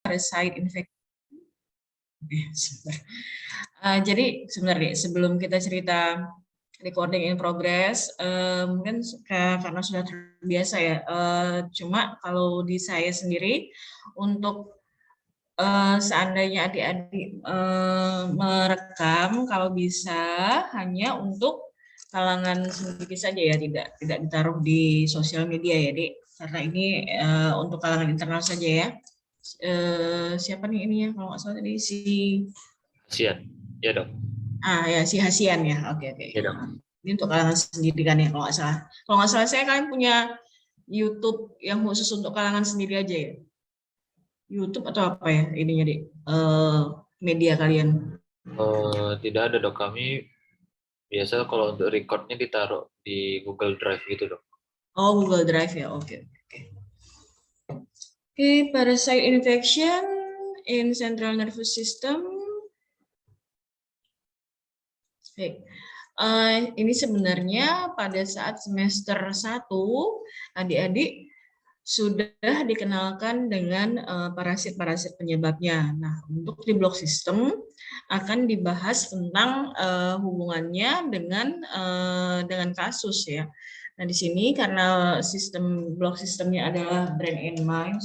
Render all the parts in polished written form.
parasite infection. Jadi sebenarnya sebelum kita cerita recording in progress, mungkin karena sudah terbiasa ya. Cuma kalau di saya sendiri untuk seandainya adik-adik merekam, kalau bisa hanya untuk kalangan sendiri saja ya, tidak ditaruh di sosial media ya, Dik. Karena ini untuk kalangan internal saja ya. Siapa nih ini ya, kalau nggak salah tadi Hasian, ya dok. Ya si Hasian ya, oke. Ya dok. Ini untuk kalangan sendiri kan ya, kalau nggak salah. Kalau nggak salah saya kalian punya YouTube yang khusus untuk kalangan sendiri aja ya. YouTube atau apa ya ininya Dik? Media kalian? Tidak ada dok, kami biasa kalau untuk recordnya ditaruh di Google Drive gitu dok. Oh, Google Drive ya, oke. Oke, parasite infection in central nervous system. Baik. Ini sebenarnya pada saat semester 1 adik-adik sudah dikenalkan dengan parasit-parasit penyebabnya. Nah, untuk di blok sistem akan dibahas tentang hubungannya dengan kasus ya. Nah, di sini karena blok sistemnya adalah brain and mind,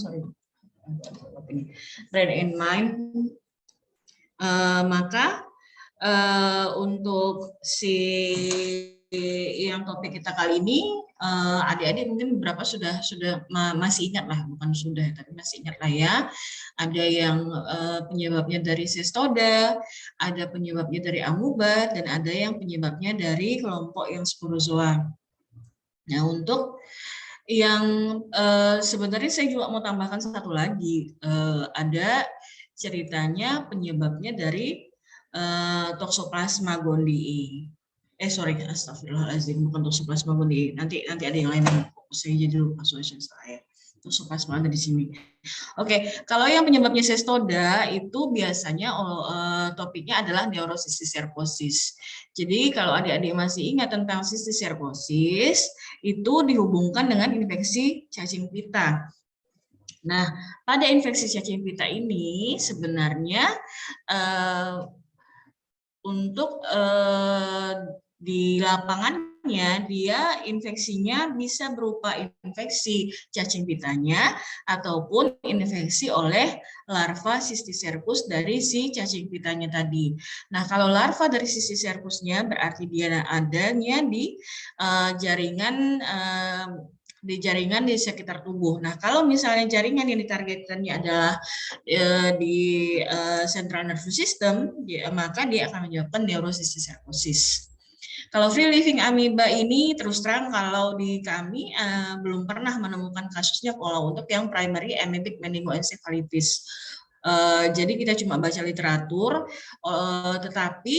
maka untuk yang topik kita kali ini, adik-adik mungkin beberapa sudah masih ingat lah, bukan sudah tapi masih ingat lah ya. Ada yang penyebabnya dari Cestoda, ada penyebabnya dari amuba, dan ada yang penyebabnya dari kelompok yang sporozoa. Nah, untuk yang sebenarnya saya juga mau tambahkan satu lagi, ada ceritanya penyebabnya dari Toxoplasma gondii. Astagfirullahaladzim, bukan Toxoplasma gondii. Nanti ada yang lain yang saya jadi lupa soalnya saya. Toxoplasma ada di sini. Oke, kalau yang penyebabnya Cestoda itu biasanya topiknya adalah neurocystis cercosis. Jadi kalau adik-adik masih ingat tentang cystis cercosis, itu dihubungkan dengan infeksi cacing pita. Nah, pada infeksi cacing pita ini sebenarnya untuk di lapangannya dia infeksinya bisa berupa infeksi cacing pitanya ataupun infeksi oleh larva Cysticercus dari si cacing pitanya tadi. Nah, kalau larva dari Cysticercusnya berarti dia adanya di jaringan di sekitar tubuh. Nah, kalau misalnya jaringan yang ditargetkannya adalah di central nervous system, maka dia akan menyebabkan neurocystis cercosis. Kalau free living amoeba ini terus terang kalau di kami belum pernah menemukan kasusnya kalau untuk yang primary amoebic meningoencephalitis. Jadi kita cuma baca literatur, tetapi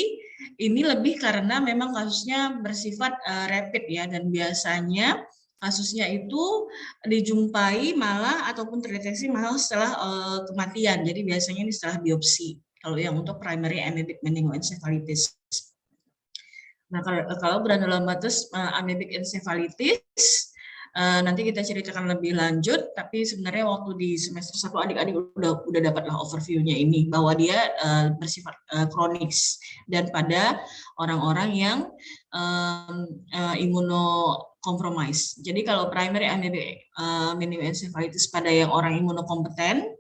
ini lebih karena memang kasusnya bersifat rapid ya, dan biasanya kasusnya itu dijumpai malah ataupun terdeteksi malah setelah kematian. Jadi biasanya ini setelah biopsi. Kalau yang untuk primary amoebic meningoencephalitis. Nah, kalau granulomatous amoebic encephalitis nanti kita ceritakan lebih lanjut, tapi sebenarnya waktu di semester 1 adik-adik udah dapatlah overview-nya ini bahwa dia bersifat kronis dan pada orang-orang yang imunokompromis. Jadi kalau primary amoebic meningoencephalitis pada yang orang imunokompeten,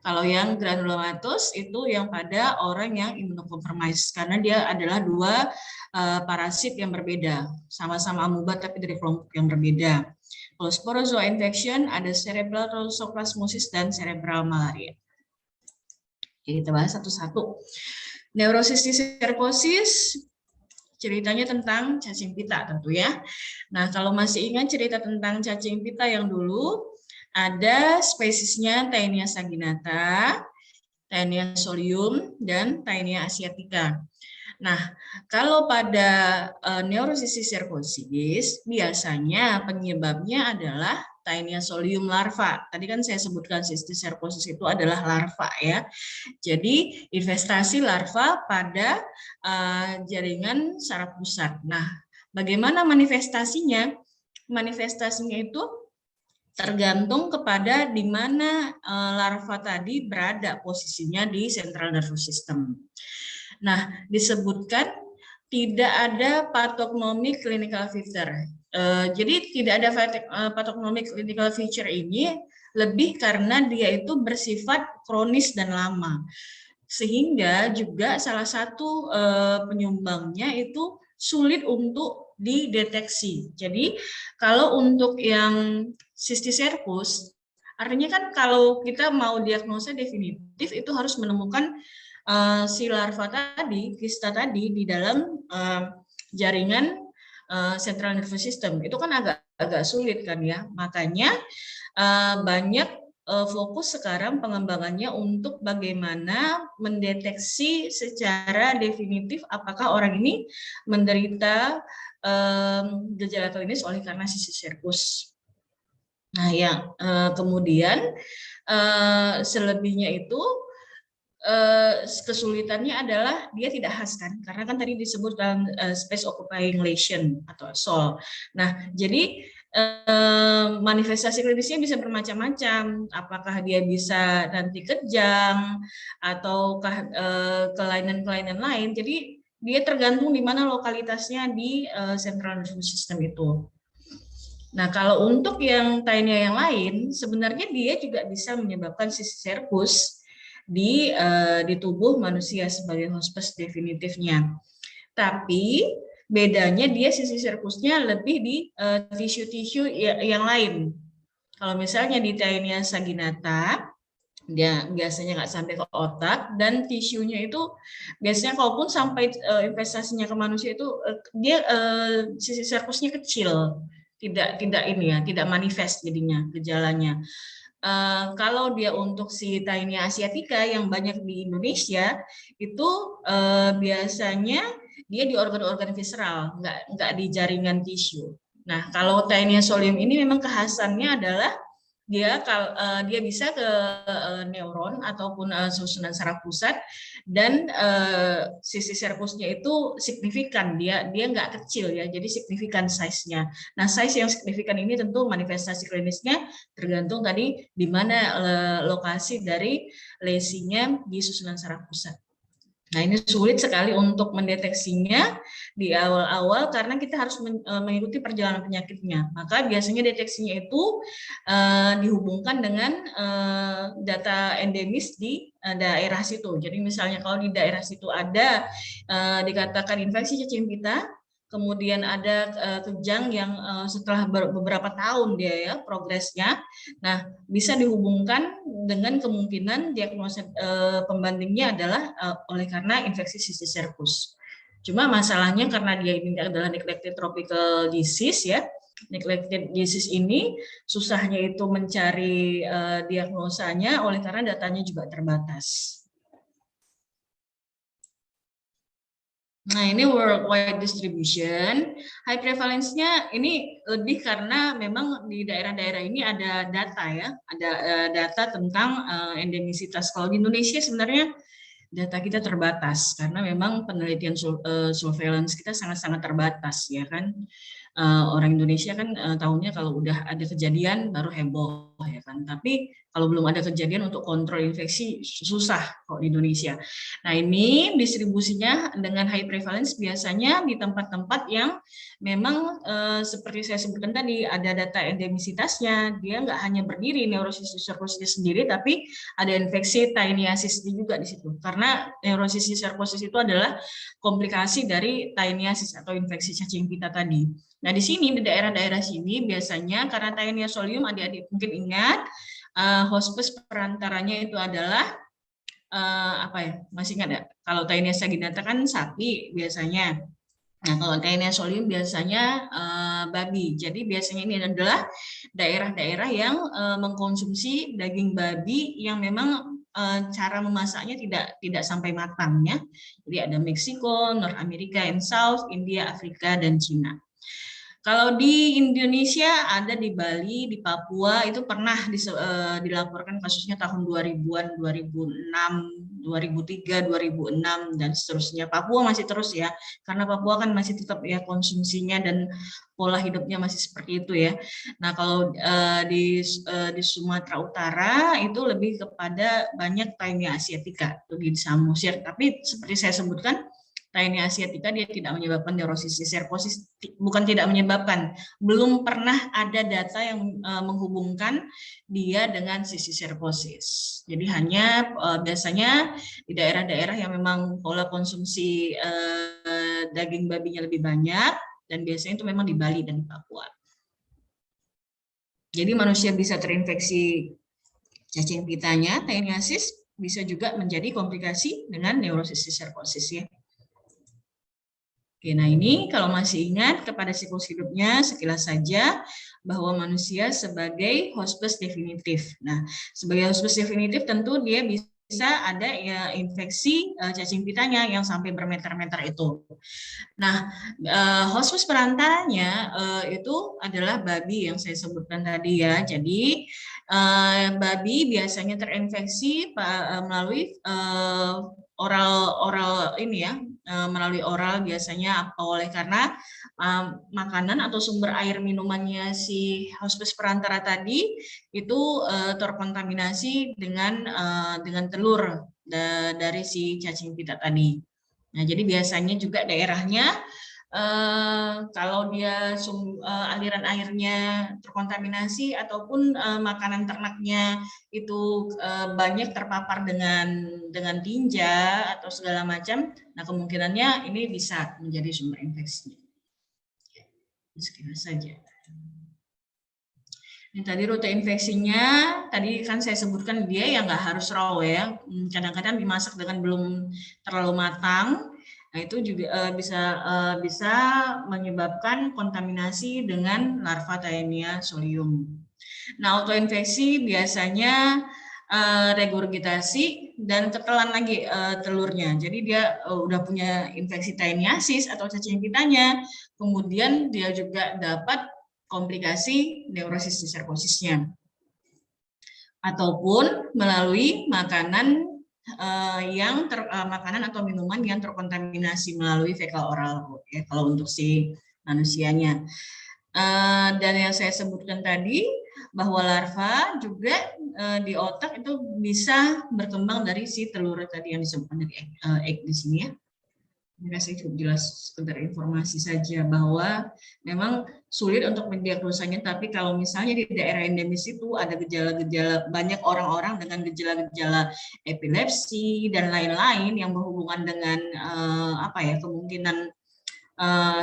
kalau yang granulomatous itu yang pada orang yang imunokompromis, karena dia adalah dua parasit yang berbeda, sama-sama amuba tapi dari kelompok yang berbeda. Kalau sporozoa infection ada cerebral toxoplasmosis dan cerebral malaria. Oke, kita bahas satu-satu. Neurocystis cercosis ceritanya tentang cacing pita tentu ya. Nah, kalau masih ingat cerita tentang cacing pita yang dulu, ada spesiesnya Taenia saginata, Taenia solium, dan Taenia asiatica. Nah, kalau pada neurocystis cercosis, biasanya penyebabnya adalah Taenia solium larva. Tadi kan saya sebutkan cystis cercosis itu adalah larva ya. Jadi investasi larva pada jaringan saraf pusat. Nah, bagaimana manifestasinya? Manifestasinya itu tergantung kepada di mana larva tadi berada posisinya di central nervous system. Nah, disebutkan tidak ada pathognomic clinical feature. Jadi tidak ada pathognomic clinical feature ini lebih karena dia itu bersifat kronis dan lama. Sehingga juga salah satu penyumbangnya itu sulit untuk dideteksi. Jadi kalau untuk yang cysticercus, artinya kan kalau kita mau diagnosa definitif itu harus menemukan si larva tadi, kista tadi di dalam jaringan central nervous system. Itu kan agak sulit kan ya. Makanya banyak fokus sekarang pengembangannya untuk bagaimana mendeteksi secara definitif apakah orang ini menderita gejala klinis oleh karena cysticercus. Nah, yang kemudian selebihnya itu kesulitannya adalah dia tidak khas kan, karena kan tadi disebut dalam space occupying lesion atau SOL. Nah, jadi manifestasi klinisnya bisa bermacam-macam. Apakah dia bisa nanti kejang ataukah kelainan-kelainan lain. Jadi dia tergantung di mana lokalitasnya di central nervous system itu. Nah, kalau untuk yang tinea yang lain, sebenarnya dia juga bisa menyebabkan cysticercus di tubuh manusia sebagai hospes definitifnya. Tapi bedanya dia cysticercusnya lebih di tisu-tisu yang lain. Kalau misalnya di tinea saginata, dia biasanya nggak sampai ke otak, dan tisunya itu biasanya kalaupun sampai investasinya ke manusia itu dia cysticercusnya kecil, tidak manifest jadinya gejalanya. Kalau dia untuk si tinea asiatica yang banyak di Indonesia itu biasanya dia di organ-organ visceral, nggak di jaringan tisu. Nah, kalau tinea solium ini memang kekhasannya adalah dia bisa ke neuron ataupun susunan saraf pusat, dan sisi serkusnya itu signifikan, dia nggak kecil ya, jadi signifikan size-nya. Nah, size yang signifikan ini tentu manifestasi klinisnya tergantung tadi di mana lokasi dari lesinya di susunan saraf pusat. Nah, ini sulit sekali untuk mendeteksinya di awal-awal karena kita harus mengikuti perjalanan penyakitnya. Maka biasanya deteksinya itu dihubungkan dengan data endemis di daerah situ. Jadi misalnya kalau di daerah situ ada dikatakan infeksi cacing pita, kemudian ada kejang yang setelah beberapa tahun dia ya progresnya. Nah, bisa dihubungkan dengan kemungkinan diagnosa pembandingnya adalah oleh karena infeksi cysticercus. Cuma masalahnya karena dia ini adalah neglected tropical disease ya. Neglected disease ini susahnya itu mencari diagnosanya oleh karena datanya juga terbatas. Nah, ini worldwide distribution. High prevalence-nya ini lebih karena memang di daerah-daerah ini ada data ya, ada data tentang endemisitas. Kalau di Indonesia sebenarnya data kita terbatas karena memang penelitian surveillance kita sangat-sangat terbatas ya kan. Orang Indonesia kan tahunya kalau udah ada kejadian baru heboh ya kan. Tapi kalau belum ada kejadian untuk kontrol infeksi susah kok di Indonesia. Nah, ini distribusinya dengan high prevalence biasanya di tempat-tempat yang memang seperti saya sebutkan tadi ada data endemisitasnya. Dia nggak hanya berdiri neurocystis sendiri, tapi ada infeksi tinniasis juga di situ. Karena neurocystis itu adalah komplikasi dari tinniasis atau infeksi cacing pita tadi. Nah, di sini di daerah-daerah sini biasanya karena tinea solium, adik-adik mungkin ingat hospes perantaranya itu adalah apa ya? Masih ingat ya? Kalau tinea saginata kan sapi biasanya. Nah, kalau tinea solium biasanya babi. Jadi biasanya ini adalah daerah-daerah yang mengkonsumsi daging babi yang memang cara memasaknya tidak sampai matang ya. Jadi ada Meksiko, North America and South, India, Afrika, dan Cina. Kalau di Indonesia ada di Bali, di Papua itu pernah dilaporkan kasusnya tahun 2000-an, 2006, 2003, 2006 dan seterusnya. Papua masih terus ya, karena Papua kan masih tetap ya konsumsinya dan pola hidupnya masih seperti itu ya. Nah, kalau di Sumatera Utara itu lebih kepada banyak Taenia asiatica di Samosir. Tapi seperti saya sebutkan, Taenia asiatica dia tidak menyebabkan neurosis serposis, bukan tidak menyebabkan, belum pernah ada data yang menghubungkan dia dengan sisi serposis. Jadi hanya biasanya di daerah-daerah yang memang pola konsumsi daging babinya lebih banyak, dan biasanya itu memang di Bali dan di Papua. Jadi manusia bisa terinfeksi cacing pitanya, taeniasis, bisa juga menjadi komplikasi dengan neurosis serposis ya. Oke, nah ini kalau masih ingat kepada siklus hidupnya sekilas saja bahwa manusia sebagai hospes definitif. Nah, sebagai hospes definitif tentu dia bisa ada ya infeksi cacing pitanya yang sampai bermeter-meter itu. Nah, hospes perantaranya itu adalah babi yang saya sebutkan tadi ya. Jadi babi biasanya terinfeksi melalui oral ini ya, melalui oral biasanya oleh karena makanan atau sumber air minumannya si hospes perantara tadi itu terkontaminasi dengan telur dari si cacing pita tadi. Nah, jadi biasanya juga daerahnya kalau dia aliran airnya terkontaminasi ataupun makanan ternaknya itu banyak terpapar dengan tinja atau segala macam, nah kemungkinannya ini bisa menjadi sumber infeksi. Sekian saja. Ini tadi rute infeksinya, tadi kan saya sebutkan dia yang nggak harus raw ya, kadang-kadang dimasak dengan belum terlalu matang. Nah itu juga bisa menyebabkan kontaminasi dengan larva Taenia solium. Nah autoinfeksi biasanya regurgitasi dan ketelan lagi telurnya. Jadi dia udah punya infeksi taeniasis atau cacing pitanya, kemudian dia juga dapat komplikasi neurosis serposisnya. Ataupun melalui makanan makanan atau minuman yang terkontaminasi melalui fekal oral ya kalau untuk si manusianya. Dan yang saya sebutkan tadi bahwa larva juga di otak itu bisa berkembang dari si telur tadi yang disebutkan dari egg di sini ya. Ini saya cukup jelas sekedar informasi saja bahwa memang sulit untuk mendiagnosanya, tapi kalau misalnya di daerah endemis itu ada gejala-gejala, banyak orang-orang dengan gejala-gejala epilepsi dan lain-lain yang berhubungan dengan kemungkinan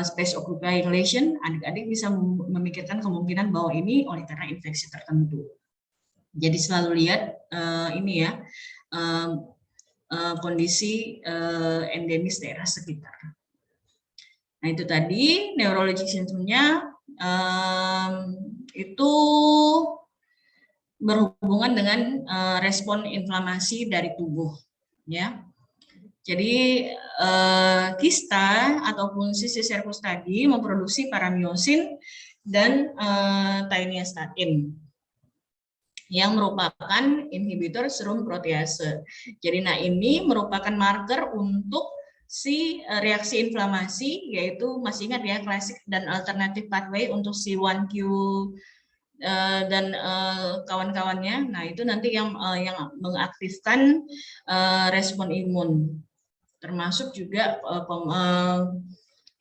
space occupying lesion, adik-adik bisa memikirkan kemungkinan bahwa ini oleh karena infeksi tertentu. Jadi selalu lihat ini ya, kondisi endemis daerah sekitar. Nah itu tadi neurologic symptomnya itu berhubungan dengan respon inflamasi dari tubuh, ya. Jadi kista ataupun sisi serpus tadi memproduksi paramyosin dan taeniastatin yang merupakan inhibitor serum protease. Jadi nah ini merupakan marker untuk si reaksi inflamasi, yaitu masih ingat ya klasik dan alternatif pathway untuk si 1Q dan kawan-kawannya. Nah itu nanti yang mengaktifkan respon imun, termasuk juga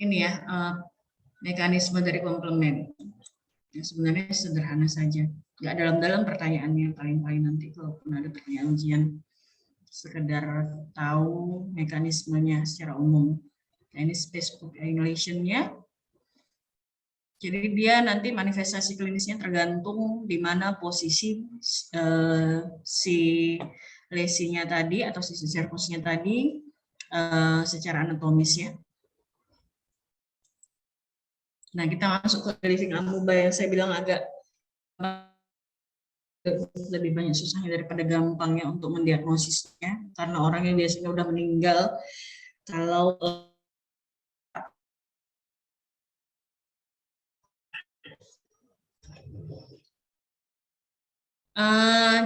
ini ya mekanisme dari komplement. Ya, sebenarnya sederhana saja, nggak dalam-dalam pertanyaannya, paling-paling nanti kalau pun ada pertanyaan ujian sekedar tahu mekanismenya secara umum. Nah, ini specific annihilation-nya. Jadi dia nanti manifestasi klinisnya tergantung di mana posisi si lesinya tadi atau si serpusnya tadi secara anatomis ya. Nah kita masuk ke living amoeba yang saya bilang agak lebih banyak susahnya daripada gampangnya untuk mendiagnosisnya karena orang yang biasanya udah meninggal kalau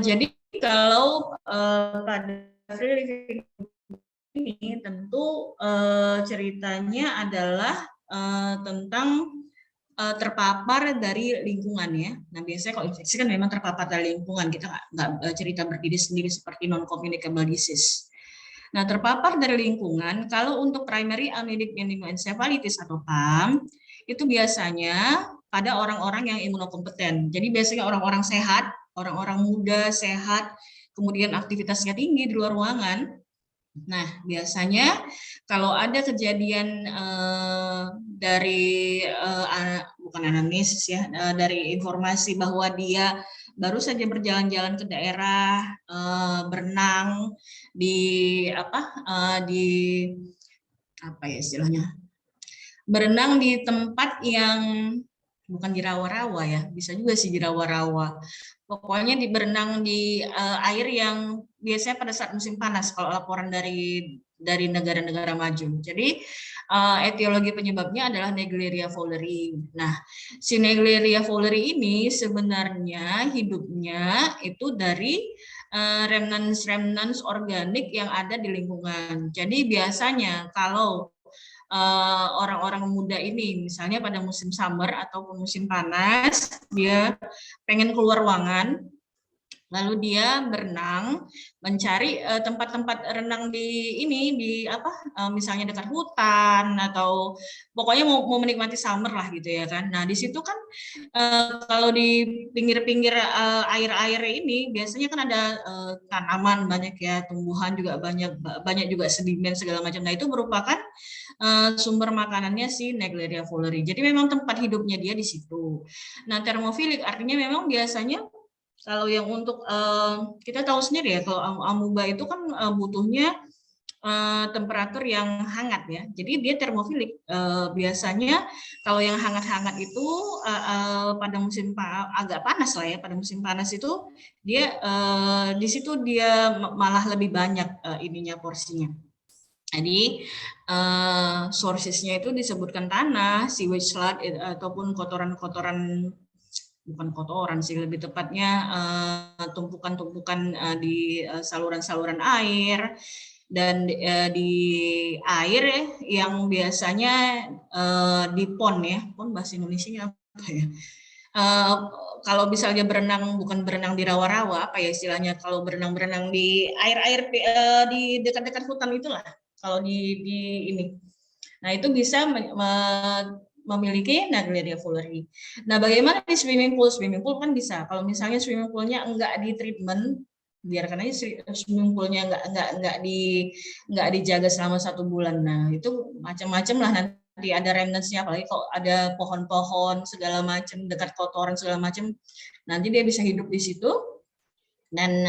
Jadi kalau pada free living ini tentu ceritanya adalah tentang terpapar dari lingkungan ya. Nah biasanya kalau infeksi kan memang terpapar dari lingkungan, kita nggak cerita berdiri sendiri seperti non-communicable disease. Nah terpapar dari lingkungan, kalau untuk primary amyloidic meningoencephalitis atau PAM, itu biasanya pada orang-orang yang imunokompeten. Jadi biasanya orang-orang sehat, orang-orang muda, sehat, kemudian aktivitasnya tinggi di luar ruangan. Nah, biasanya kalau ada kejadian dari bukan anamnesis ya, dari informasi bahwa dia baru saja berjalan-jalan ke daerah, berenang di apa ya istilahnya, berenang di tempat yang bukan di rawa-rawa ya, bisa juga sih di rawa-rawa. Pokoknya berenang di air yang biasanya pada saat musim panas kalau laporan dari negara-negara maju. Jadi etiologi penyebabnya adalah Naegleria fowleri. Nah, si Naegleria fowleri ini sebenarnya hidupnya itu dari remnants organik yang ada di lingkungan. Jadi biasanya kalau orang-orang muda ini, misalnya pada musim summer ataupun musim panas, dia pengen keluar ruangan, lalu dia berenang, mencari tempat-tempat renang misalnya dekat hutan atau pokoknya mau menikmati summer lah gitu ya kan. Nah di situ kan kalau di pinggir-pinggir air-air ini biasanya kan ada tanaman banyak ya, tumbuhan juga banyak juga sedimen segala macam. Nah itu merupakan sumber makanannya si Naegleria fowleri. Jadi memang tempat hidupnya dia di situ. Nah termofilik artinya memang biasanya kalau yang untuk kita tahu sendiri ya, kalau amuba itu kan butuhnya temperatur yang hangat ya. Jadi dia termofilik. Biasanya kalau yang hangat-hangat itu pada musim agak panas lah ya. Pada musim panas itu dia di situ dia malah lebih banyak ininya porsinya. Jadi sourcesnya itu disebutkan tanah, sewage sludge ataupun kotoran-kotoran, bukan kotoran sih lebih tepatnya tumpukan-tumpukan di saluran-saluran air dan di air yang biasanya di pond ya, pond bahasa Indonesianya apa ya? Kalau misalnya berenang bukan berenang di rawa-rawa apa ya istilahnya, kalau berenang-berenang di air-air di dekat-dekat hutan itulah kalau di ini. Nah, itu bisa memiliki Naegleria fowleri. Nah, bagaimana di swimming pool? Swimming pool kan bisa. Kalau misalnya swimming poolnya enggak di treatment, biarkan aja swimming poolnya enggak dijaga selama 1 bulan. Nah, itu macam-macam lah nanti ada remnants-nya, apalagi kalau ada pohon-pohon segala macam dekat kotoran segala macam, nanti dia bisa hidup di situ dan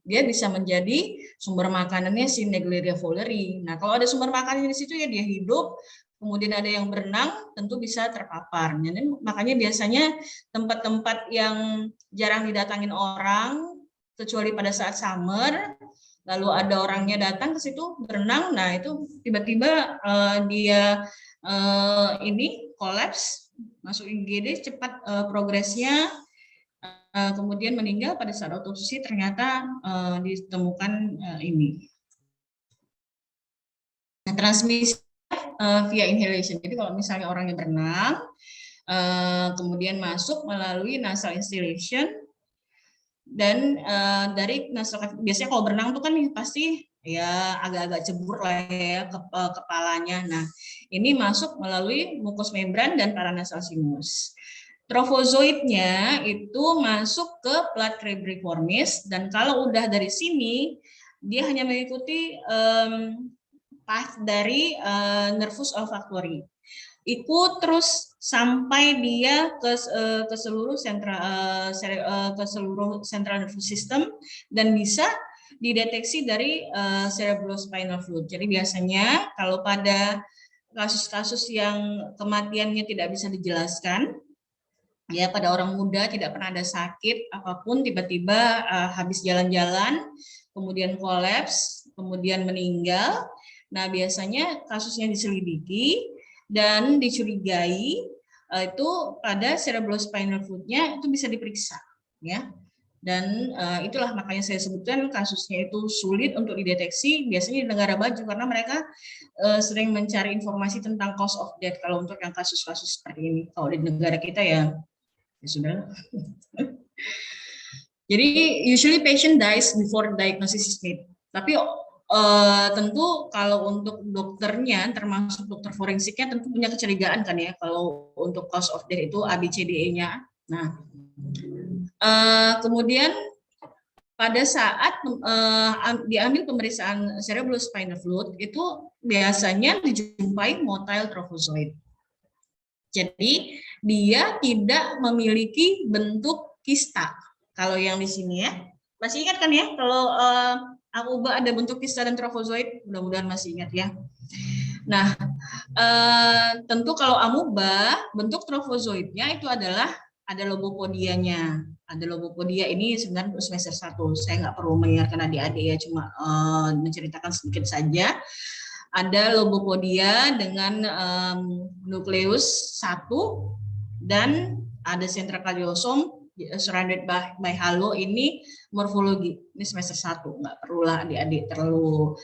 dia bisa menjadi sumber makanannya si Naegleria fowleri. Nah, kalau ada sumber makanannya di situ ya dia hidup, kemudian ada yang berenang, tentu bisa terpapar. Jadi, makanya biasanya tempat-tempat yang jarang didatangin orang, kecuali pada saat summer, lalu ada orangnya datang ke situ berenang, nah itu tiba-tiba dia ini kolaps, masuk IGD, cepat progresnya, kemudian meninggal pada saat otopsi ternyata ditemukan ini. Nah, transmisi via inhalation. Jadi kalau misalnya orangnya berenang, kemudian masuk melalui nasal instillation dan dari nasal, biasanya kalau berenang tuh kan pasti ya agak-agak cebur lah ya kepalanya. Nah, ini masuk melalui mucous membran dan paranasal sinus. Trofozoitnya itu masuk ke plat cribriformis dan kalau udah dari sini dia hanya mengikuti path dari nervus olfactory. Ikut terus sampai dia ke seluruh central nervous system dan bisa dideteksi dari cerebrospinal fluid. Jadi biasanya kalau pada kasus-kasus yang kematiannya tidak bisa dijelaskan, ya pada orang muda tidak pernah ada sakit apapun, tiba-tiba habis jalan-jalan kemudian kolaps kemudian meninggal. Nah biasanya kasusnya diselidiki dan dicurigai itu pada cerebrospinal fluid-nya itu bisa diperiksa ya, Dan itulah makanya saya sebutkan kasusnya itu sulit untuk dideteksi biasanya di negara maju karena mereka sering mencari informasi tentang cause of death kalau untuk yang kasus-kasus seperti ini. Kalau di negara kita ya sudah. Jadi usually patient dies before diagnosis is made. Tapi tentu kalau untuk dokternya, termasuk dokter forensiknya, tentu punya kecurigaan kan ya kalau untuk cause of death itu ABCDE-nya. Nah, kemudian pada saat diambil pemeriksaan cerebrospinal fluid itu biasanya dijumpai motile trophozoite. Jadi dia tidak memiliki bentuk kista. Kalau yang di sini ya, masih ingat kan ya? Kalau amuba ada bentuk kista dan trophozoite, mudah-mudahan masih ingat ya. Nah, tentu kalau amuba bentuk trophozoitnya itu adalah ada lobopodianya. Ada lobopodia ini sebenarnya semester 1. Saya nggak perlu mengingatkan adik-adik ya, cuma menceritakan sedikit saja. Ada lobopodia dengan nukleus 1 dan ada sentra kardiosom surrounded by halo. Ini morfologi. Ini semester 1, nggak perlulah adik-adik terlalu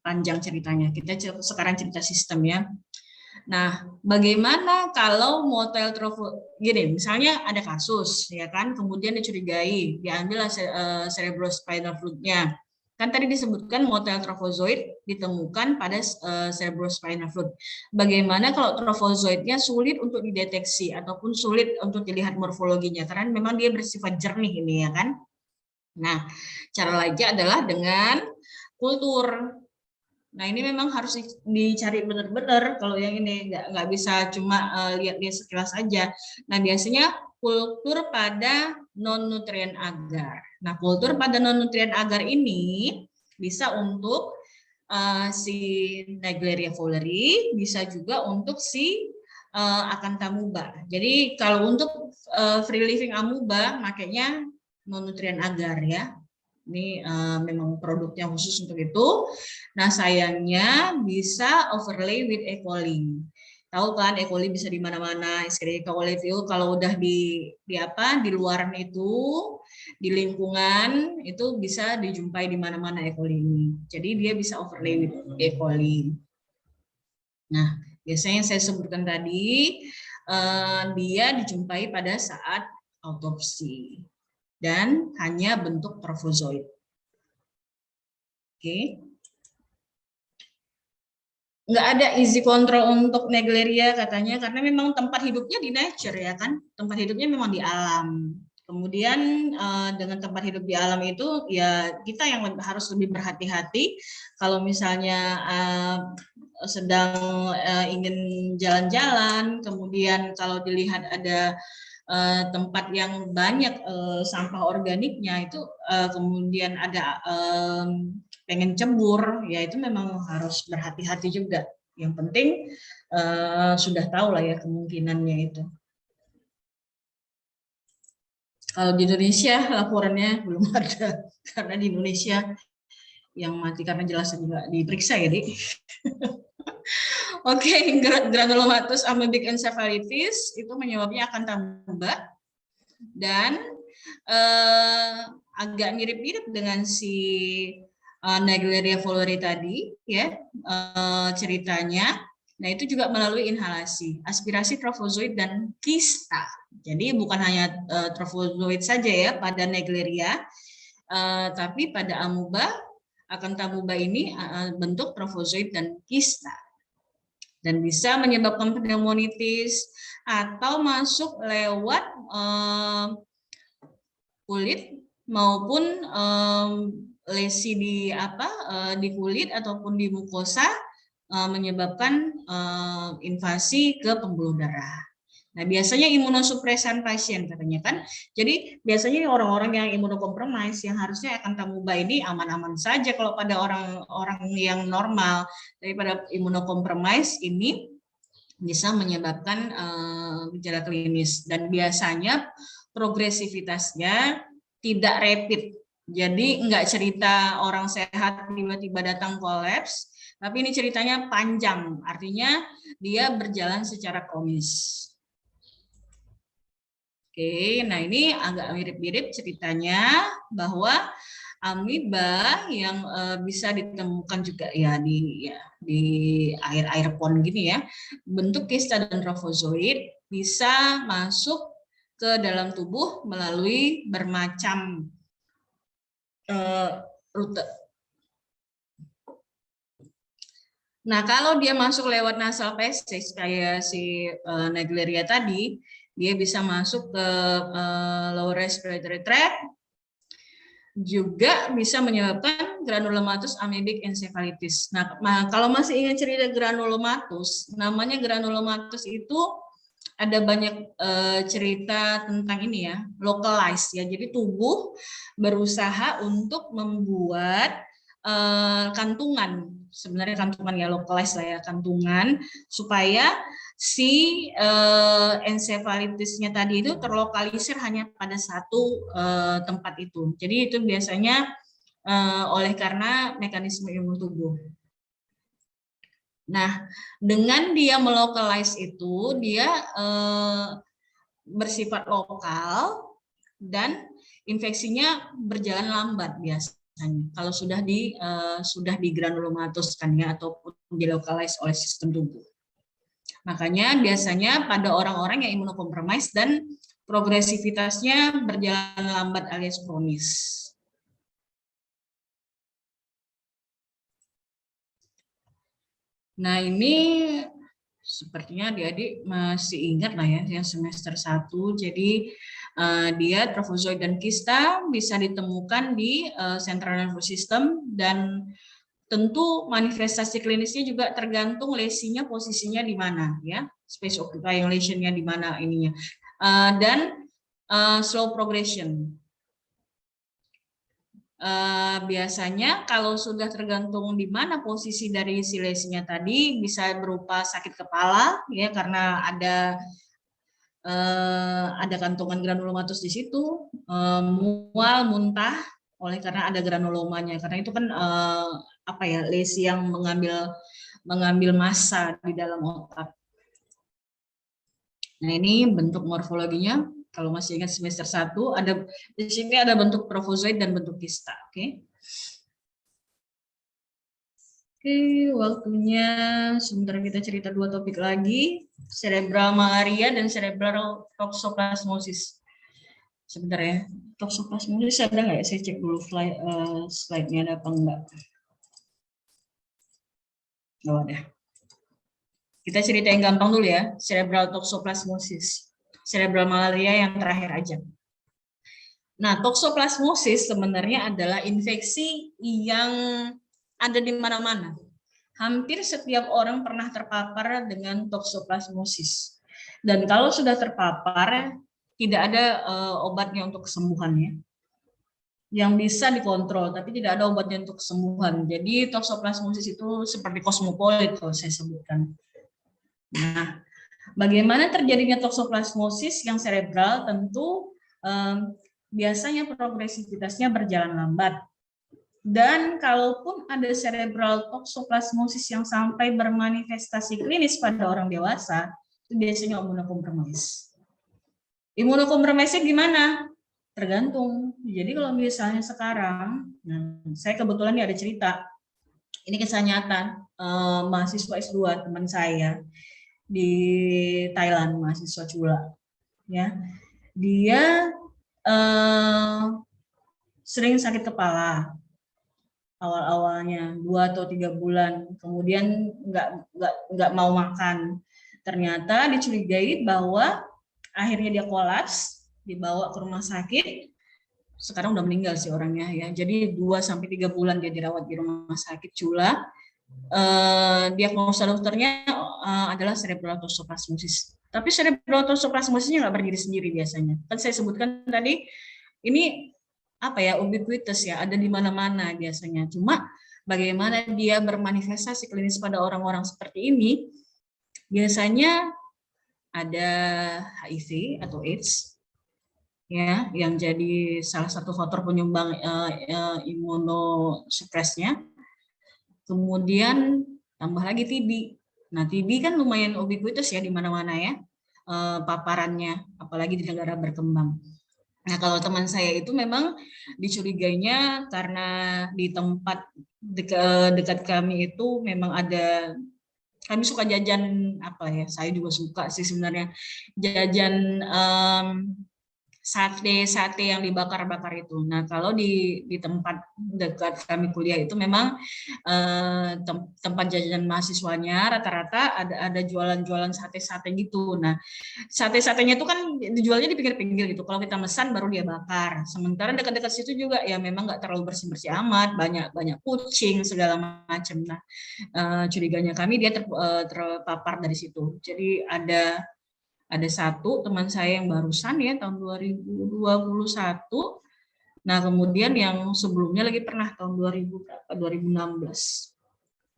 panjang ceritanya. Kita sekarang cerita sistem ya. Nah, bagaimana kalau motile trophozoite gini, misalnya ada kasus ya kan, kemudian dicurigai, diambil cerebrospinal fluid-nya. Kan tadi disebutkan motile trophozoite ditemukan pada cerebrospinal fluid. Bagaimana kalau trophozoitnya sulit untuk dideteksi ataupun sulit untuk dilihat morfologinya karena memang dia bersifat jernih ini ya kan. Nah, cara lagi adalah dengan kultur. Nah ini memang harus dicari benar-benar kalau yang ini nggak bisa cuma lihat dia sekilas saja. Nah biasanya kultur pada non-nutrien agar. Nah kultur pada non-nutrien agar ini bisa untuk si Naegleria fowleri, bisa juga untuk si Acanthamoeba. Jadi kalau untuk free living amuba makanya non-nutrien agar ya. Ini memang produknya khusus untuk itu. Nah, sayangnya bisa overlay with E. coli. Tahu kan E. coli bisa di mana-mana. Escherichia coli itu kalau udah di luaran itu, di lingkungan itu bisa dijumpai di mana-mana E. coli ini. Jadi dia bisa overlay with E. coli. Nah, biasanya yang saya sebutkan tadi dia dijumpai pada saat autopsi dan hanya bentuk trophozoite. Oke. Nggak ada easy control untuk Naegleria katanya karena memang tempat hidupnya di nature ya kan, tempat hidupnya memang di alam. Kemudian dengan tempat hidup di alam itu ya kita yang harus lebih berhati-hati kalau misalnya sedang ingin jalan-jalan, kemudian kalau dilihat ada tempat yang banyak sampah organiknya itu kemudian ada pengen cebur, ya itu memang harus berhati-hati juga. Yang penting sudah tahu lah ya kemungkinannya itu. Kalau di Indonesia laporannya belum ada karena di Indonesia yang mati karena jelas juga diperiksa ya, Dik. Oke, granulomatous amoebic encephalitis itu menyebabnya Acanthamoeba dan agak mirip-mirip dengan si Naegleria fowleri tadi ya ceritanya. Nah itu juga melalui inhalasi, aspirasi trophozoit dan kista. Jadi bukan hanya trophozoit saja ya pada Naegleria, tapi pada amuba, Acanthamoeba ini bentuk trophozoit dan kista. Dan bisa menyebabkan pneumonitis atau masuk lewat kulit maupun lesi di kulit ataupun di mukosa menyebabkan invasi ke pembuluh darah. Nah, biasanya imunosupresan pasien katanya kan. Jadi biasanya orang-orang yang imunokompromis yang harusnya Acanthamoeba ini aman-aman saja kalau pada orang-orang yang normal, daripada imunokompromis ini bisa menyebabkan gejala klinis dan biasanya progresivitasnya tidak rapid. Jadi enggak cerita orang sehat tiba-tiba datang kolaps, tapi ini ceritanya panjang. Artinya dia berjalan secara kronis. Oke, nah ini agak mirip-mirip ceritanya bahwa amoeba yang bisa ditemukan juga ya di air-air pond gini ya, bentuk kista dan trofozoid bisa masuk ke dalam tubuh melalui bermacam rute. Nah, kalau dia masuk lewat nasal passage kayak si Naegleria tadi, dia bisa masuk ke lower respiratory tract, juga bisa menyebabkan granulomatous amoebic encephalitis. Nah, kalau masih ingin cerita granulomatous, namanya granulomatous itu ada banyak cerita tentang ini ya, localized ya. Jadi tubuh berusaha untuk membuat kantungan, sebenarnya kantungan ya, localized lah ya, kantungan supaya si encephalitisnya tadi itu terlokalisir hanya pada satu tempat itu. Jadi itu biasanya oleh karena mekanisme imun tubuh. Nah, dengan dia melokalize itu, dia bersifat lokal dan infeksinya berjalan lambat biasanya. Kalau sudah di granulomatous kan ya, ataupun dilokalize oleh sistem tubuh. Makanya biasanya pada orang-orang yang imunokompromis dan progresivitasnya berjalan lambat alias kronis. Nah, ini sepertinya adik-adik masih ingat lah ya, yang semester 1. Jadi dia trofozoid dan kista bisa ditemukan di central nervous system, dan tentu manifestasi klinisnya juga tergantung lesinya posisinya di mana ya, space occupying lesionnya di mana ininya, dan slow progression. Biasanya kalau sudah tergantung di mana posisi dari si lesinya tadi, bisa berupa sakit kepala ya, karena ada kantongan granulomatous di situ, mual, muntah oleh karena ada granulomanya, karena itu kan apa ya, lesi yang mengambil massa di dalam otak. Nah, ini bentuk morfologinya. Kalau masih ingat semester 1, ada di sini ada bentuk trofozoid dan bentuk kista, oke. Oke, waktunya sebentar kita cerita 2 topik lagi, cerebral malaria dan cerebral toxoplasmosis. Sebentar ya, toxoplasmosis ada nggak ya? Saya cek dulu slide-nya ada apa enggak. Oh, ada. Kita cerita yang gampang dulu ya, cerebral toxoplasmosis. Cerebral malaria yang terakhir aja. Nah, toxoplasmosis sebenarnya adalah infeksi yang ada di mana-mana. Hampir setiap orang pernah terpapar dengan toxoplasmosis. Dan kalau sudah terpapar, tidak ada obatnya untuk kesembuhannya. Yang bisa dikontrol, tapi tidak ada obatnya untuk kesembuhan. Jadi toxoplasmosis itu seperti kosmopolit kalau saya sebutkan. Nah, bagaimana terjadinya toxoplasmosis yang cerebral? Tentu biasanya progresivitasnya berjalan lambat. Dan kalaupun ada cerebral toxoplasmosis yang sampai bermanifestasi klinis pada orang dewasa, itu biasanya imunokompromis. Imunokompromisnya gimana? Tergantung. Jadi kalau misalnya sekarang, nah, saya kebetulan ada cerita, ini kisah nyata, mahasiswa S2 teman saya di Thailand, mahasiswa Cula, ya, dia sering sakit kepala awal-awalnya 2 atau 3 bulan, kemudian nggak mau makan. Ternyata dicurigai bahwa akhirnya dia kolaps, dibawa ke rumah sakit. Sekarang udah meninggal sih orangnya ya. Jadi 2 sampai 3 bulan dia dirawat di rumah sakit Cula. Diagnosa dokternya adalah cerebral toxoplasmosis. Tapi cerebral toxoplasmosisnya nggak berdiri sendiri biasanya. Kan saya sebutkan tadi, ini apa ya, ubiquitous ya, ada di mana-mana biasanya. Cuma bagaimana dia bermanifestasi klinis pada orang-orang seperti ini, biasanya ada HIV atau AIDS ya, yang jadi salah satu faktor penyumbang imunosupresnya. Kemudian tambah lagi TB. Nah, TB kan lumayan ubiquitous ya di mana-mana ya. paparannya, apalagi di negara berkembang. Nah, kalau teman saya itu memang dicurigainya karena di tempat dekat kami itu memang ada, kami suka jajan apa ya, saya juga suka sih sebenarnya, jajan sate yang dibakar-bakar itu. Nah, kalau di tempat dekat kami kuliah itu memang tempat jajan mahasiswanya rata-rata ada jualan-jualan sate-sate gitu. Nah, sate-satenya itu kan dijualnya di pinggir-pinggir gitu. Kalau kita mesan baru dia bakar. Sementara dekat-dekat situ juga ya memang nggak terlalu bersih-bersih amat, banyak kucing segala macam. Nah, curiganya kami dia terpapar dari situ. Jadi ada satu teman saya yang barusan ya tahun 2021. Nah, kemudian yang sebelumnya lagi pernah tahun 2000 berapa 2016.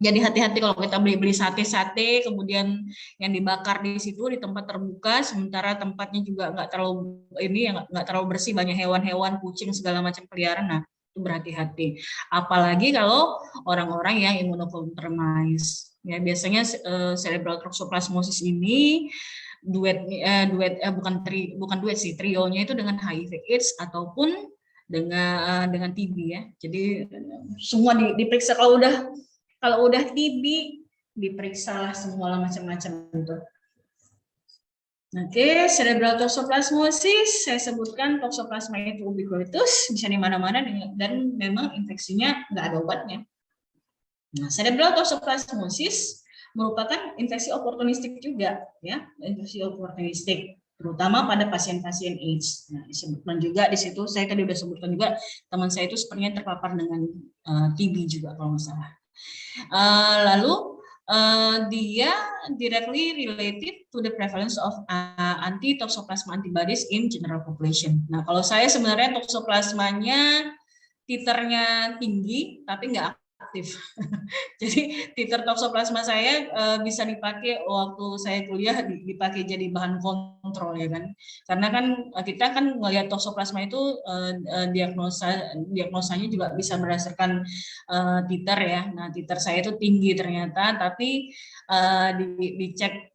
Jadi hati-hati kalau kita beli sate-sate, kemudian yang dibakar di situ di tempat terbuka, sementara tempatnya juga nggak terlalu ini ya nggak terlalu bersih, banyak hewan-hewan, kucing segala macam peliharaan. Nah, itu berhati-hati. Apalagi kalau orang-orang yang imunocompromised. Ya biasanya cerebral toxoplasmosis ini bukan duet sih, trionya itu dengan HIV/AIDS ataupun dengan TB ya. Jadi semua diperiksa, kalau udah TB diperiksalah semua macam-macam itu. Oke, cerebral toxoplasmosis saya sebutkan toxoplasma itu ubiquitous, bisa di mana-mana dan memang infeksinya nggak ada obatnya. Nah, cerebral toxoplasmosis merupakan infeksi oportunistik juga, ya, infeksi oportunistik, terutama pada pasien-pasien AIDS. Nah, disebutkan juga di situ, saya tadi udah sebutkan juga, teman saya itu sepertinya terpapar dengan TB juga kalau nggak salah. Lalu dia directly related to the prevalence of anti-toxoplasma antibodies in general population. Nah, kalau saya sebenarnya toxoplasmanya titernya tinggi tapi nggak aktif. Jadi titer toxoplasma saya bisa dipakai waktu saya kuliah, dipakai jadi bahan kontrol ya kan. Karena kan kita kan melihat toxoplasma itu diagnosanya juga bisa berdasarkan titer ya. Nah, titer saya itu tinggi ternyata, tapi dicek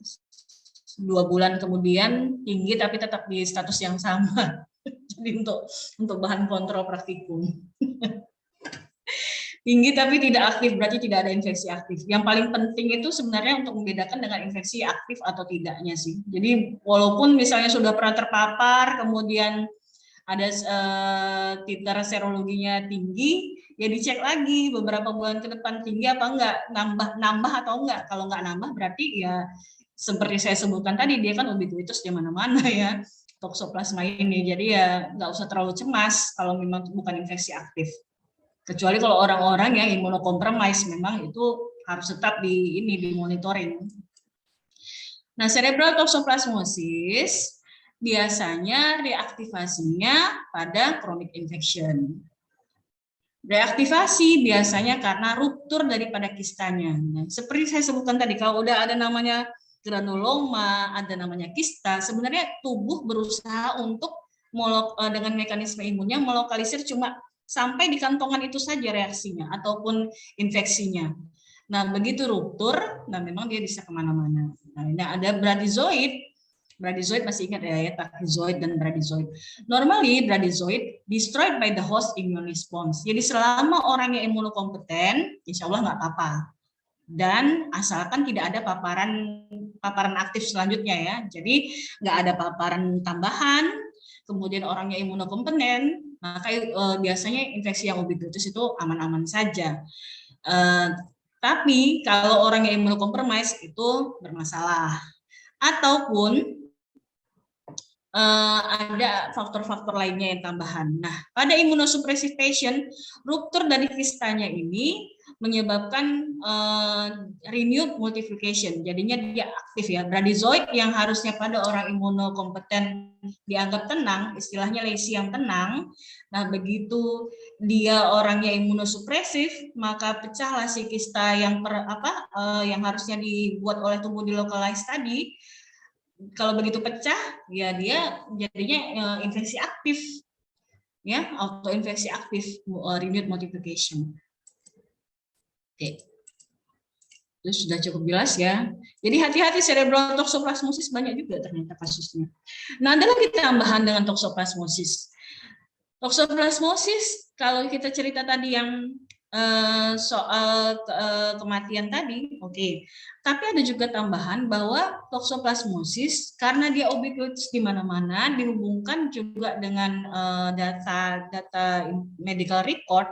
2 bulan kemudian tinggi tapi tetap di status yang sama. Jadi untuk bahan kontrol praktikum. Tinggi tapi tidak aktif, berarti tidak ada infeksi aktif. Yang paling penting itu sebenarnya untuk membedakan dengan infeksi aktif atau tidaknya sih. Jadi walaupun misalnya sudah pernah terpapar, kemudian ada titer serologinya tinggi, ya dicek lagi beberapa bulan ke depan tinggi apa enggak, nambah atau enggak. Kalau enggak nambah berarti ya seperti saya sebutkan tadi, dia kan ubiquitous di mana-mana ya, toxoplasma ini. Jadi ya nggak usah terlalu cemas kalau memang bukan infeksi aktif. Kecuali kalau orang-orang yang imunokompromis memang itu harus tetap dimonitoring. Nah, cerebral toxoplasmosis biasanya reaktivasinya pada chronic infection. Reaktivasi biasanya karena ruptur daripada kistanya. Nah, seperti saya sebutkan tadi, kalau udah ada namanya granuloma, ada namanya kista, sebenarnya tubuh berusaha untuk dengan mekanisme imunnya melokalisir cuma sampai di kantongan itu saja reaksinya ataupun infeksinya. Nah, begitu ruptur, nah memang dia bisa kemana-mana. Nah, ada bradyzoid. Bradyzoid masih ingat ya, tachyzoid dan bradyzoid. Normally, bradyzoid destroyed by the host immune response. Jadi selama orang yang imunokompeten, insya Allah nggak apa-apa. Dan asalkan tidak ada paparan aktif selanjutnya ya. Jadi nggak ada paparan tambahan, kemudian orangnya imunokompeten, maka biasanya infeksi yang ubiquitous itu aman-aman saja. Tapi kalau orang yang imunokompromis itu bermasalah. Ataupun ada faktor-faktor lainnya yang tambahan. Nah, pada immunosuppressive patient, ruptur dari kistanya ini menyebabkan renewed multiplication. Jadinya dia aktif ya. Bradyzoid yang harusnya pada orang imunokompeten dianggap tenang, istilahnya lesi yang tenang. Nah, begitu dia orangnya imunosupresif, maka pecahlah si kista yang yang harusnya dibuat oleh tubuh di localize tadi. Kalau begitu pecah, ya dia jadinya infeksi aktif, ya autoinfeksi aktif, renewed multiplication. Oke. Itu sudah cukup jelas ya. Jadi hati-hati, cerebral toxoplasmosis banyak juga ternyata kasusnya. Nah, ada lagi tambahan dengan toxoplasmosis. Toxoplasmosis, kalau kita cerita tadi yang soal kematian tadi, oke. Tapi ada juga tambahan bahwa toxoplasmosis karena dia ubiquitous di mana-mana, dihubungkan juga dengan data medical record,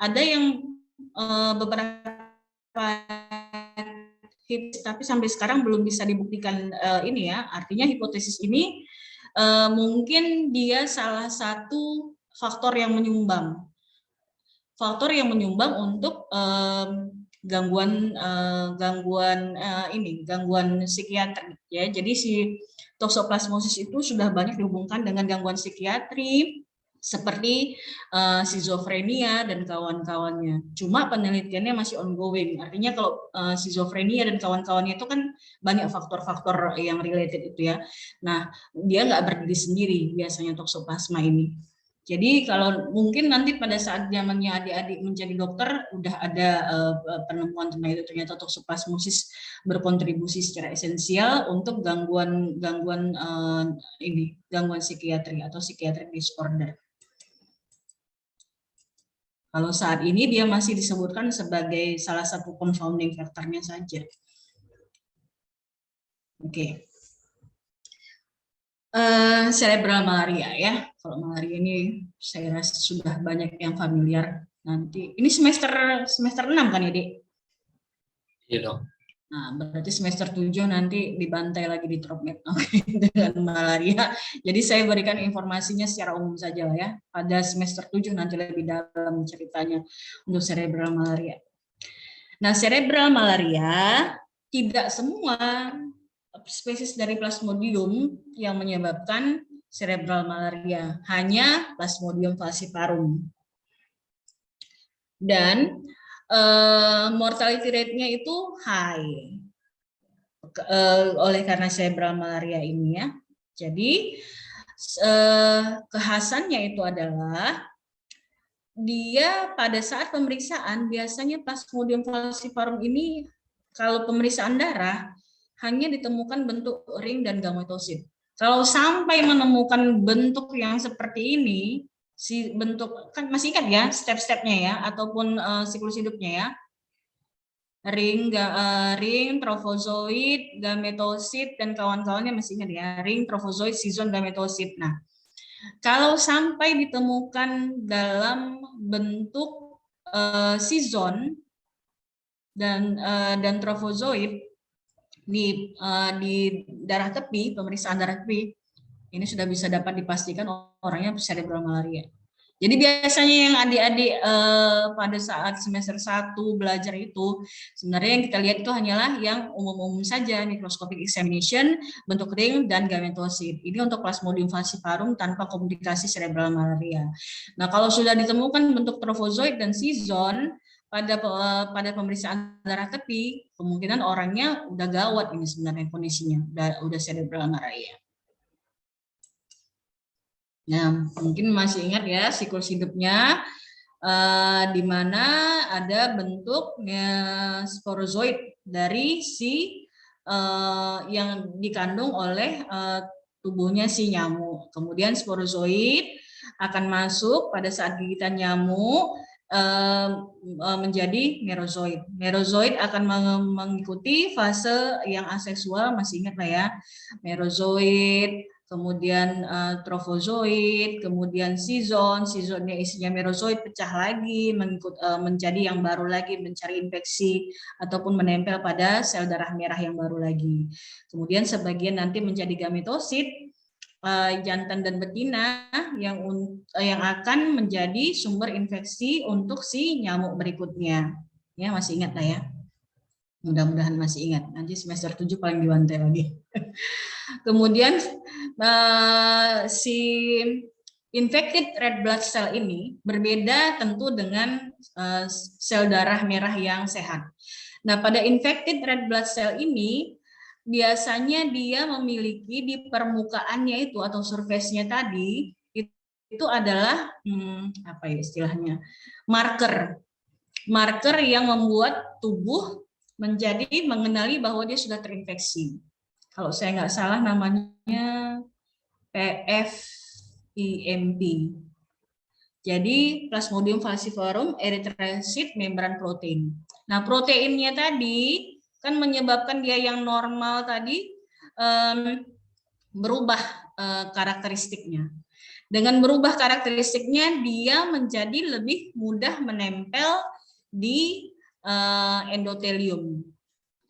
ada yang beberapa tapi sampai sekarang belum bisa dibuktikan ini ya. Artinya hipotesis ini mungkin dia salah satu faktor yang menyumbang untuk gangguan psikiatri ya. Jadi si toxoplasmosis itu sudah banyak dihubungkan dengan gangguan psikiatri seperti skizofrenia dan kawan-kawannya. Cuma penelitiannya masih ongoing. Artinya kalau skizofrenia dan kawan-kawannya itu kan banyak faktor-faktor yang related itu ya. Nah, dia nggak berdiri sendiri biasanya toxoplasma ini. Jadi kalau mungkin nanti pada saat zamannya adik-adik menjadi dokter udah ada penemuan tentang itu, ternyata toxoplasmosis berkontribusi secara esensial untuk gangguan psikiatri atau psychiatric disorder. Kalau saat ini dia masih disebutkan sebagai salah satu confounding factor-nya saja. Oke. Cerebral malaria ya. Kalau malaria ini saya rasa sudah banyak yang familiar. Nanti ini semester 6 kan ya, Dik? Iya dong. Nah, berarti semester 7 nanti dibantai lagi di Tropmed dengan malaria. Jadi saya berikan informasinya secara umum saja lah ya. Pada semester 7 nanti lebih dalam ceritanya untuk cerebral malaria. Nah, cerebral malaria tidak semua spesies dari Plasmodium yang menyebabkan cerebral malaria, hanya Plasmodium falciparum. Dan mortality rate-nya itu high oleh karena cerebral malaria ini ya. Jadi kekhasannya itu adalah dia pada saat pemeriksaan biasanya Plasmodium falciparum ini kalau pemeriksaan darah hanya ditemukan bentuk ring dan gametosit. Kalau sampai menemukan bentuk yang seperti ini, si bentuk kan masih ingat ya step-stepnya ya ataupun siklus hidupnya ya. Ring, trofozoid, gametosit dan kawan-kawannya masih ingat ya, ring, trofozoid, sizon, gametosit. Nah, kalau sampai ditemukan dalam bentuk sizon dan trofozoid di darah tepi, pemeriksaan darah tepi, ini sudah bisa dapat dipastikan orangnya cerebral malaria. Jadi biasanya yang adik-adik pada saat semester 1 belajar itu, sebenarnya yang kita lihat itu hanyalah yang umum-umum saja, microscopic examination, bentuk ring, dan gametosit. Ini untuk Plasmodium falciparum tanpa komplikasi cerebral malaria. Nah, kalau sudah ditemukan bentuk trofozoid dan sizon, pada pemeriksaan darah tepi, kemungkinan orangnya udah gawat ini sebenarnya kondisinya, udah cerebral malaria. Nah, mungkin masih ingat ya siklus hidupnya, di mana ada bentuk sporozoid dari si yang dikandung oleh tubuhnya si nyamuk. Kemudian sporozoid akan masuk pada saat gigitan nyamuk menjadi merozoid. Merozoid akan mengikuti fase yang aseksual, masih ingat lah ya, merozoid, kemudian trofozoid, kemudian sizonnya isinya merozoid pecah lagi, menjadi yang baru lagi, mencari infeksi ataupun menempel pada sel darah merah yang baru lagi. Kemudian sebagian nanti menjadi gametosit, jantan dan betina yang akan menjadi sumber infeksi untuk si nyamuk berikutnya. Ya, masih ingat lah ya. Mudah-mudahan masih ingat. Nanti semester 7 paling dibantai lagi. Kemudian si infected red blood cell ini berbeda tentu dengan sel darah merah yang sehat. Nah, pada infected red blood cell ini biasanya dia memiliki di permukaannya itu atau surface-nya tadi itu adalah apa ya istilahnya, marker yang membuat tubuh menjadi mengenali bahwa dia sudah terinfeksi. Kalau saya nggak salah namanya PFIMP. Jadi Plasmodium falciparum erythrocyte membran protein. Nah, proteinnya tadi kan menyebabkan dia yang normal tadi berubah karakteristiknya. Dengan berubah karakteristiknya, dia menjadi lebih mudah menempel di endotelium.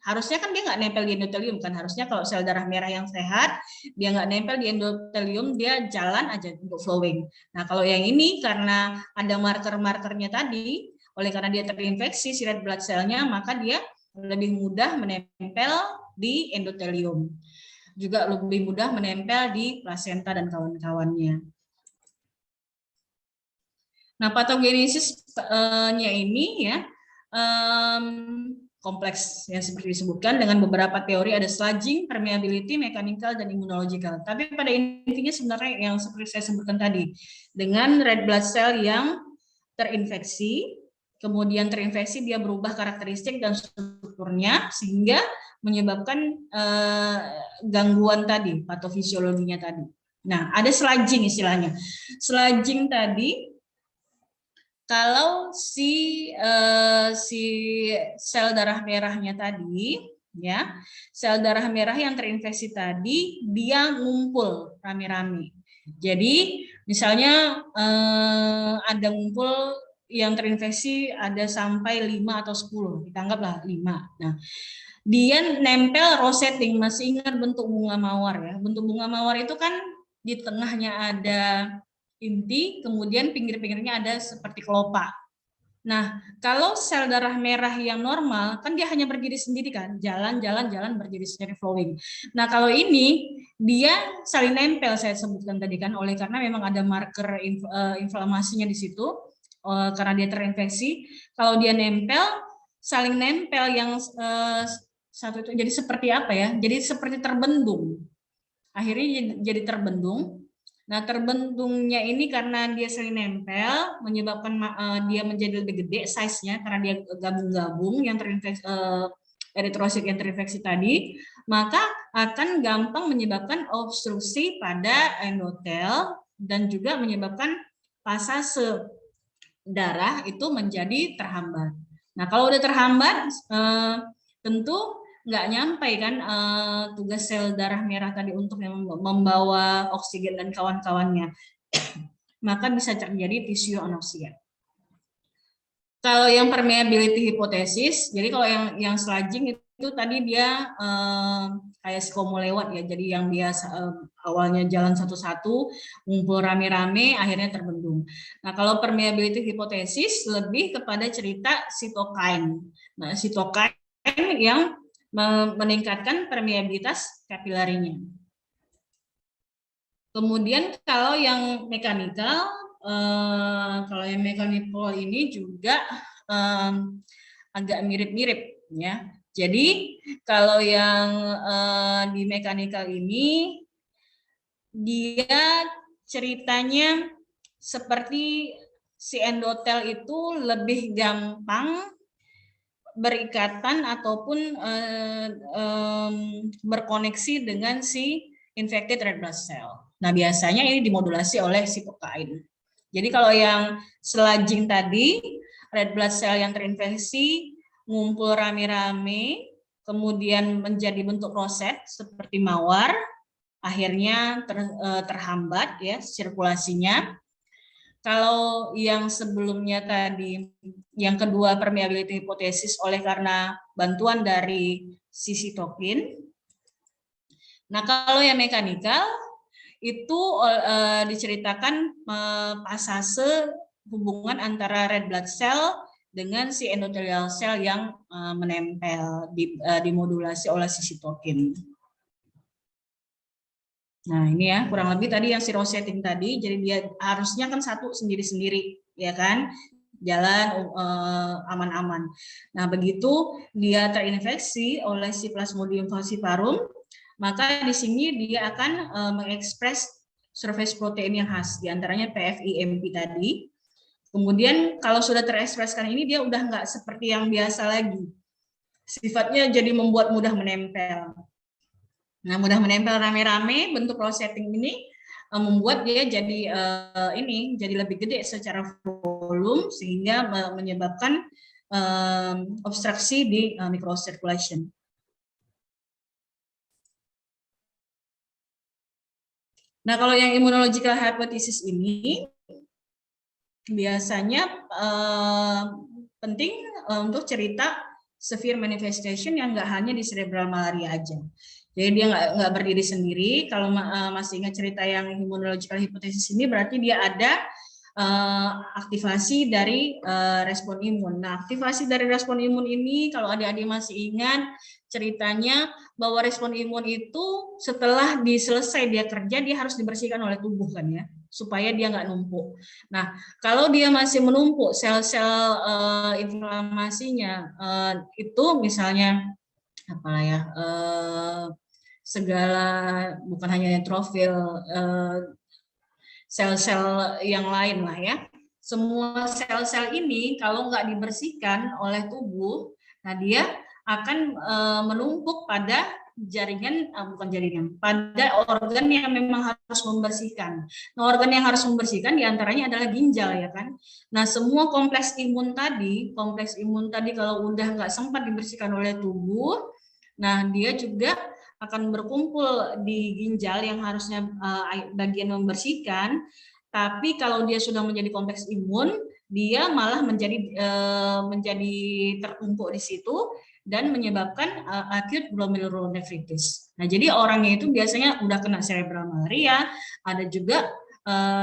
Harusnya kan dia nggak nempel di endotelium kan, harusnya kalau sel darah merah yang sehat dia nggak nempel di endotelium, dia jalan aja untuk flowing. Nah kalau yang ini karena ada marker-markernya tadi, oleh karena dia terinfeksi si red blood cell-nya, maka dia lebih mudah menempel di endotelium, juga lebih mudah menempel di plasenta dan kawan-kawannya. Nah patogenesisnya ini ya kompleks yang seperti disebutkan dengan beberapa teori, ada sludging, permeability, mechanical, dan immunological. Tapi pada intinya sebenarnya yang seperti saya sebutkan tadi, dengan red blood cell yang terinfeksi, kemudian terinfeksi dia berubah karakteristik dan strukturnya sehingga menyebabkan gangguan tadi, patofisiologinya tadi. Nah, ada sludging istilahnya. Sludging tadi kalau si sel darah merahnya tadi, ya, sel darah merah yang terinfeksi tadi, dia ngumpul rame-rame. Jadi, misalnya ada ngumpul yang terinfeksi ada sampai 5 atau 10, kita anggaplah 5. Nah, dia nempel rosetting, masih ingat bentuk bunga mawar ya? Bentuk bunga mawar itu kan di tengahnya ada inti, kemudian pinggir-pinggirnya ada seperti kelopak. Nah, kalau sel darah merah yang normal, kan dia hanya berdiri sendiri kan, jalan-jalan berdiri sendiri flowing. Nah, kalau ini dia saling nempel, saya sebutkan tadi kan, oleh karena memang ada marker inflamasinya di situ, karena dia terinfeksi. Kalau dia nempel, saling nempel yang satu itu jadi seperti apa ya? Jadi seperti terbendung. Akhirnya jadi terbendung. Nah, terbendungnya ini karena dia sering nempel, menyebabkan dia menjadi lebih gede size-nya karena dia gabung-gabung yang terinfeksi eritrosit yang terinfeksi tadi, maka akan gampang menyebabkan obstruksi pada endotel dan juga menyebabkan pasase darah itu menjadi terhambat. Nah, kalau udah terhambat, tentu nggak nyampe kan tugas sel darah merah tadi untuk membawa oksigen dan kawan-kawannya, maka bisa terjadi tissue anoksia. Kalau yang permeability hipotesis, jadi kalau yang sludging itu tadi dia kayak skomo lewat ya, jadi yang biasa awalnya jalan satu-satu, ngumpul rame-rame, akhirnya terbendung. Nah kalau permeability hipotesis lebih kepada cerita sitokain. Nah sitokain yang meningkatkan permeabilitas kapilarinya. Kemudian kalau yang mekanikal, kalau yang mekanikal ini juga agak mirip-mirip ya. Jadi kalau yang di mekanikal ini dia ceritanya seperti si endotel itu lebih gampang berikatan ataupun berkoneksi dengan si infected red blood cell. Nah, biasanya ini dimodulasi oleh sitokain. Jadi kalau yang sludging tadi, red blood cell yang terinfeksi ngumpul rame-rame, kemudian menjadi bentuk roset seperti mawar, akhirnya terhambat ya sirkulasinya. Kalau yang sebelumnya tadi, yang kedua permeability hipotesis oleh karena bantuan dari si sitokin. Nah, kalau yang mekanikal itu diceritakan pasase hubungan antara red blood cell dengan si endothelial cell yang menempel dimodulasi oleh si sitokin. Nah ini ya kurang lebih tadi yang si rosetting tadi, jadi dia harusnya kan satu sendiri-sendiri ya kan, jalan aman-aman. Nah begitu dia terinfeksi oleh si Plasmodium falciparum, maka di sini dia akan mengekspres surface protein yang khas, diantaranya PFIMP tadi. Kemudian kalau sudah terekspreskan ini dia udah nggak seperti yang biasa lagi. Sifatnya jadi membuat mudah menempel. Nah, mudah menempel rame-rame, bentuk rosetting ini membuat dia jadi jadi lebih gede secara volume sehingga menyebabkan obstruksi di microcirculation. Nah, kalau yang immunological hypothesis ini biasanya penting untuk cerita severe manifestation yang nggak hanya di cerebral malaria aja. Jadi dia nggak berdiri sendiri. Kalau masih ingat cerita yang immunological hypothesis ini, berarti dia ada aktivasi dari respon imun. Nah, aktivasi dari respon imun ini, kalau adik-adik masih ingat ceritanya bahwa respon imun itu setelah selesai dia kerja, dia harus dibersihkan oleh tubuh kan ya, supaya dia nggak numpuk. Nah, kalau dia masih menumpuk sel-sel inflamasinya, itu misalnya apalah ya, segala bukan hanya neutrofil, sel-sel yang lain lah ya. Semua sel-sel ini kalau nggak dibersihkan oleh tubuh, nah dia akan menumpuk pada jaringan, bukan jaringan, pada organ yang memang harus membersihkan. Nah, organ yang harus membersihkan diantaranya adalah ginjal ya kan. Nah, semua kompleks imun tadi kalau udah nggak sempat dibersihkan oleh tubuh, nah dia juga akan berkumpul di ginjal yang harusnya bagian membersihkan, tapi kalau dia sudah menjadi kompleks imun, dia malah menjadi tertumpuk di situ dan menyebabkan acute glomerulonephritis. Nah, jadi orangnya itu biasanya udah kena cerebral malaria, ada juga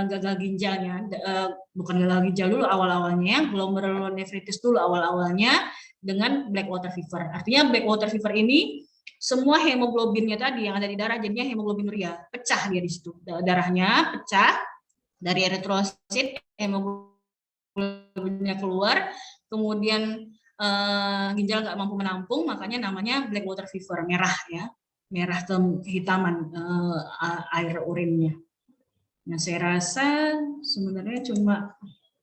gagal ginjalnya, bukan gagal ginjal dulu awal-awalnya, glomerulonephritis dulu awal-awalnya dengan black water fever. Artinya black water fever ini semua hemoglobinnya tadi yang ada di darah jadinya hemoglobinuria, pecah dia di situ. Darahnya pecah dari eritrosit, hemoglobinnya keluar, kemudian ginjal nggak mampu menampung, makanya namanya black water fever, merah ya, merah kehitaman air urinnya. Nah, saya rasa sebenarnya cuma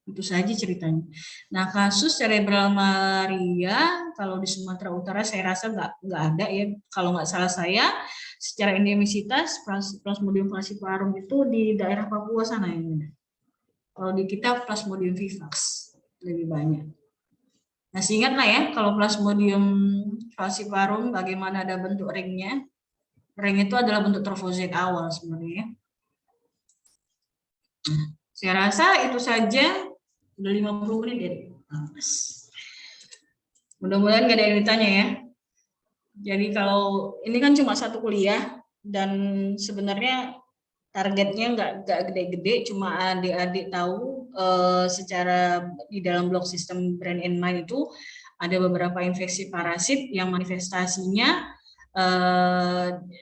itu saja ceritanya. Nah, kasus cerebral malaria kalau di Sumatera Utara saya rasa nggak ada ya. Kalau nggak salah saya, secara endemisitas Plasmodium falciparum itu di daerah Papua sana yang. Kalau di kita Plasmodium vivax lebih banyak. Masih ingat lah ya, kalau Plasmodium falciparum bagaimana ada bentuk ringnya. Ring itu adalah bentuk trofozoit awal sebenarnya. Saya rasa itu saja. Udah 50 menit ya. Mudah-mudahan nggak ada yang ditanya ya. Jadi kalau ini kan cuma satu kuliah dan sebenarnya targetnya nggak gede-gede, cuma adik-adik tahu secara di dalam blok sistem brain and mind itu ada beberapa infeksi parasit yang manifestasinya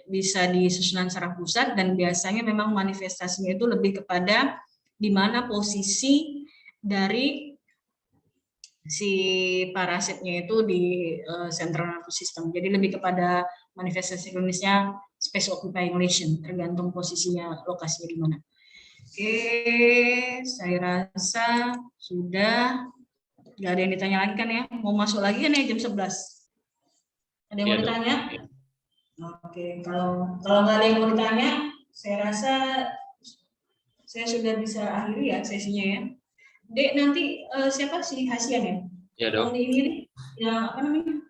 bisa di susunan saraf pusat dan biasanya memang manifestasinya itu lebih kepada di mana posisi dari si parasitnya itu di central nervous system. Jadi lebih kepada manifestasi klinisnya space occupying lesion, tergantung posisinya, lokasinya di mana. Oke, saya rasa sudah. Nggak ada yang ditanya lagi kan ya? Mau masuk lagi kan ya jam 11? Ada yang mau ditanya? Oke, kalau nggak ada yang mau ditanya, saya rasa saya sudah bisa akhiri ya sesinya ya. Dek, nanti siapa sih Hasian ya? Ya dong. Ini nih, yang apa namanya?